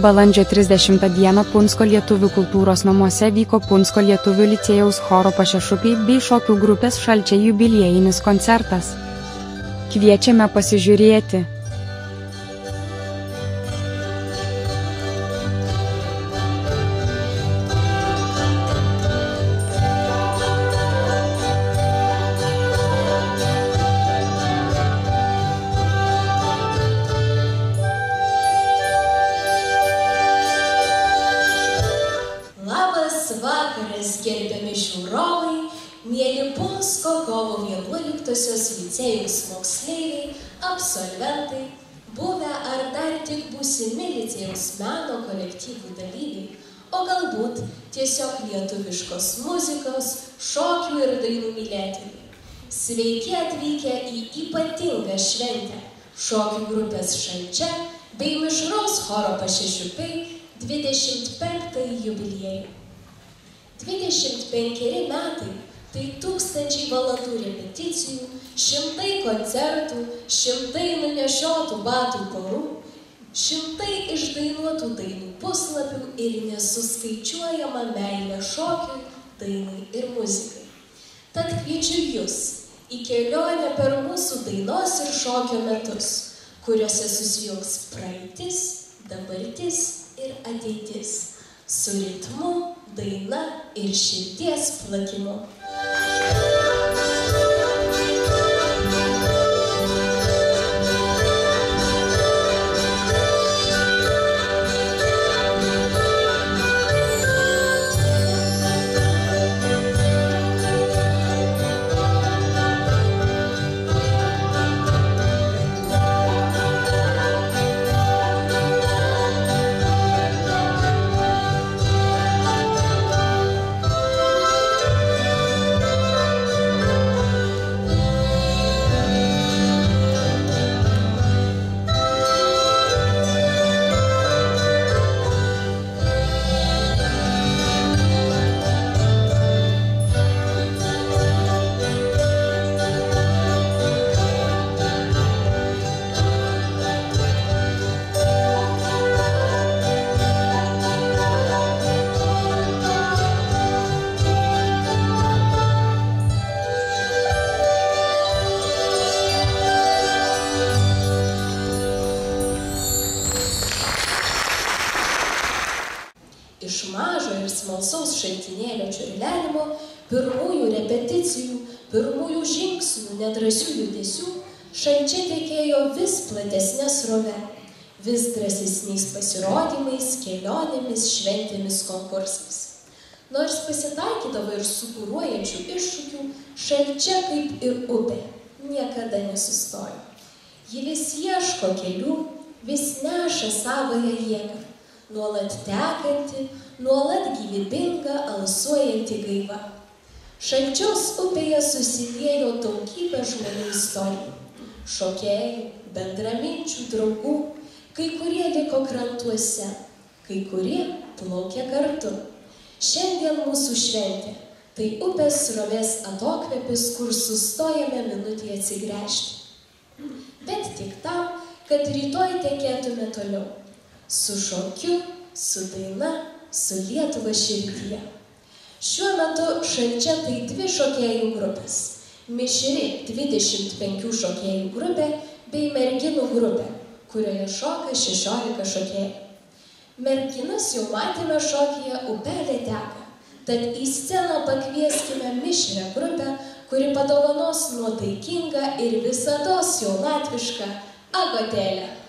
Balandžio 30 dieną Punsko lietuvių kultūros namuose vyko Punsko lietuvių licėjaus choro Pašešupiai bei šokių grupės Šalčiai jubiliejinis koncertas. Kviečiame pasižiūrėti. Vakaras, gerbiami žiūrovai, mieli Punsko kovo 11-osios licėjaus moksleiviai, absolventai, buvę ar dar tik būsimi licėjaus meno kolektyvų dalyviai, o galbūt tiesiog lietuviškos muzikos, šokių ir dainų mylėtojai. Sveiki atvykę į ypatingą šventę šokių grupės Šalčia bei mišraus choro Pašešupiai 25. jubiliejų. 25 metai – tai 1000 valandų repeticijų, 100 koncertų, 100 nunešiotų batų porų, 100 išdainuotų dainų puslapių ir nesuskaičiuojama meilė šokiui, dainai ir muzikai. Tad kviečiu Jus į kelionę per mūsų dainos ir šokio metus, kuriuose susijungs praeitis, dabartis ir ateitis, su ritmu, daina ir širdies plakimu. Iš mažo ir smalsaus šaltinėlio čiurlenimo, pirmųjų repeticijų, pirmųjų žingsnių, nedrąsių judesių, Šalčia tekėjo vis platesnė srove, vis drąsesniais pasirodymais, kelionėmis, šventėmis, konkursais. Nors pasitaikydavo ir sukūruojančių iššūkių, Šalčia kaip ir upė niekada nesustojo. Ji vis ieško kelių, vis neša savąją jėgą, nuolat tekanti, nuolat gyvybinga, alsuojanti gaiva. Šalčios upėje susiliejo daugybė žmonių istorijų, šokėjų, bendraminčių, draugų, kai kurie liko krantuose, kai kurie plaukė kartu. Šiandien mūsų šventė – tai upės srovės atokvėpis, kur sustojame minutį atsigręžti. Bet tik tam, kad rytoj tekėtume toliau. Su šokiu, su daina, su Lietuva širdyje. Šiuo metu Šalčia tai 2 šokėjų grupės. Mišri 25 šokėjų grupė bei merginų grupė, kurioje šoka 16 šokėjų. Merginas jau matėme šokyje Upelė teka, tad į sceną pakvieskime mišrią grupę, kuri padovanos nuotaikingą ir visados jaunatvišką Agotėlę.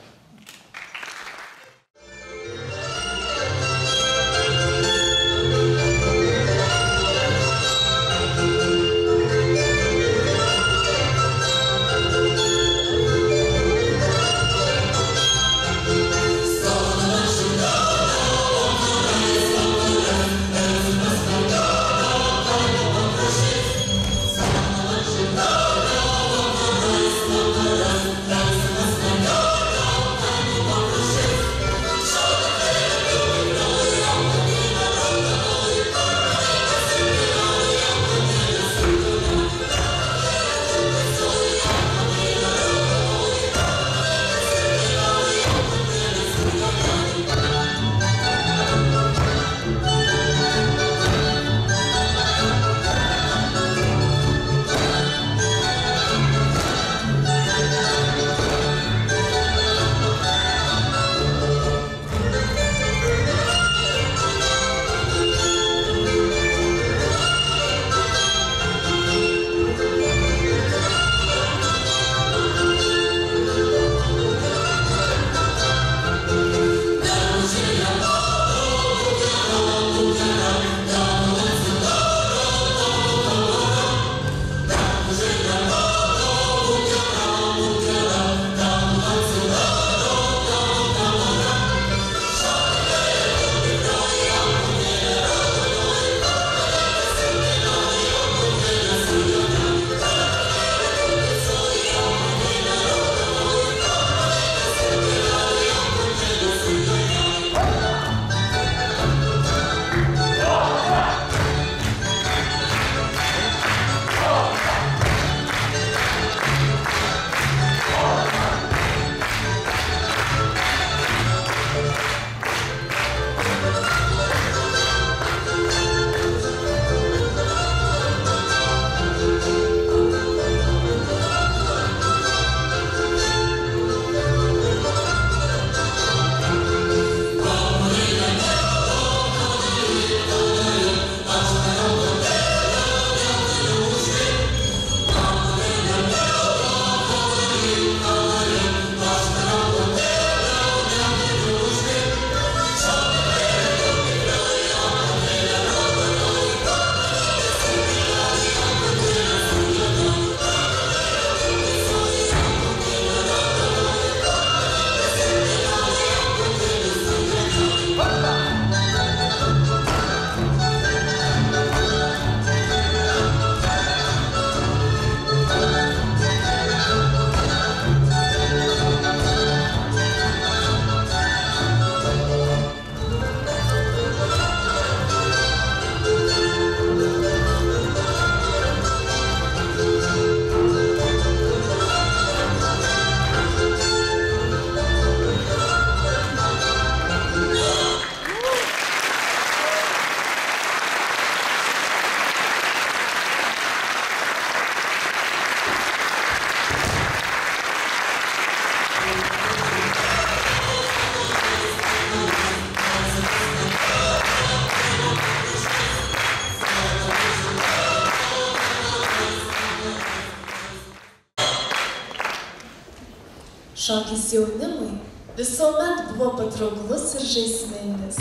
Šokis jaunimui visuomet buvo patrauklus ir žaismingas.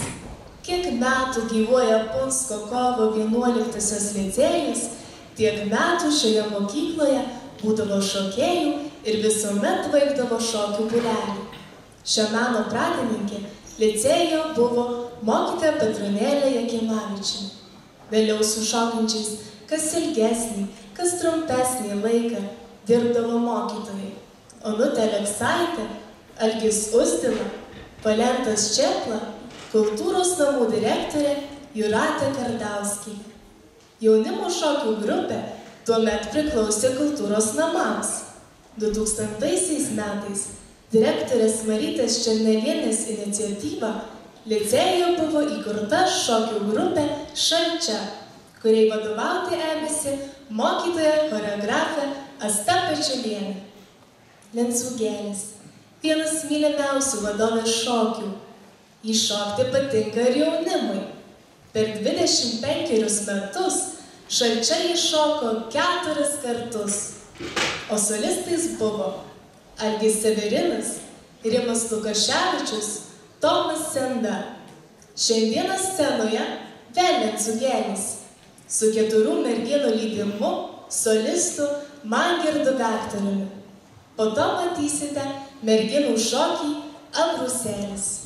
Kiek metų gyvuoja Punsko kovo 11-osios licėjus, tiek metų šioje mokykloje būdavo šokėjų ir visuomet vaikdavo šokių būrelių. Šio meno pradininkė licėjuje buvo mokytoja Petronėlė Jakimavičienė. Vėliau su šokančiais kas ilgesnį, kas trumpesnį laiką dirbdavo mokytojai. Onutė Aleksaitė, Algis Uzdila, Valentas Čepla, kultūros namų direktorė Jūratė Kardauskė. Jaunimo šokių grupė tuomet priklausė kultūros namams. 2000 metais direktorės Marytės Černelienės iniciatyva licėjuje buvo įkurta šokių grupė Šalčia, kuriai vadovauti ėmėsi mokytoja choreografė Asta Pečiulienė. Lenciūgėlis, vienas mylimiausių vadovės šokių. Įšokti patinka ir jaunimui. Per 25 metus Šalčia įšoko 4 kartus, o solistais buvo Algis Severinas, Rimas Lukaševičius, Tomas Senda. Šiandieną scenoje vėl Lenciūgėlis su 4 merginų lydimu solistu Mangirdu Vektoriumi. Po to matysite merginų šokį Abrusėlis.